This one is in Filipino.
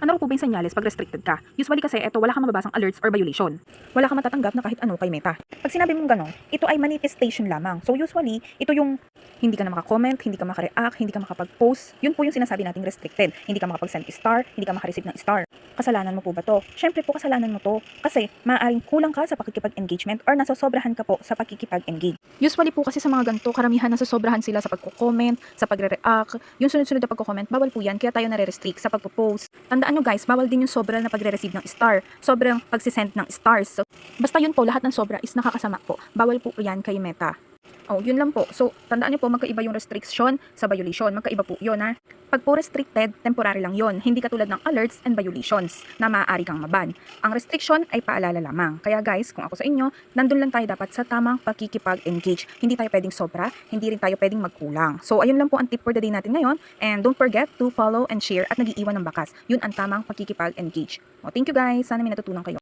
Ano po ba yung senyales pag restricted ka? Usually kasi ito wala kang mababasang alerts or violation. Wala kang matatanggap na kahit ano kay Meta. Pag sinabi mong ganon, ito ay manifestation lamang. So usually, ito yung hindi ka na makakomment, hindi ka makareact, hindi ka makapag-post. Yun po yung sinasabi nating restricted. Hindi ka makapag-send star, hindi ka makareceive ng star. Kasalanan mo po ba to? Syempre po kasalanan mo to. Kasi maaaring kulang ka sa pakikipag-engagement or nasosobrahan ka po sa pakikipag-engage. Usually po kasi sa mga ganito, karamihan nasosobrahan sila sa pagko-comment, sa pagre-react. Yung sunod-sunod na pagko-comment, bawal po yan, kaya tayo nare-restrict sa pagpo-post. Tandaan nyo guys, bawal din yung sobra na pagre-receive ng star. Sobrang pagsisend ng stars. So, basta yun po, lahat ng sobra is nakakasama po. Bawal po yan kay Meta. Oh, yun lang po. So, tandaan nyo po, magkaiba yung restriction sa violation. Magkaiba po yun, ha. Pag po restricted, temporary lang yun. Hindi katulad ng alerts and violations na maaari kang maban. Ang restriction ay paalala lamang. Kaya guys, kung ako sa inyo, nandun lang tayo dapat sa tamang pakikipag-engage. Hindi tayo pwedeng sobra, hindi rin tayo pwedeng magkulang. So, ayun lang po ang tip for the day natin ngayon. And don't forget to follow and share at nag-iiwan ng bakas. Yun ang tamang pakikipag-engage. Oh, thank you guys. Sana may natutunan kayo.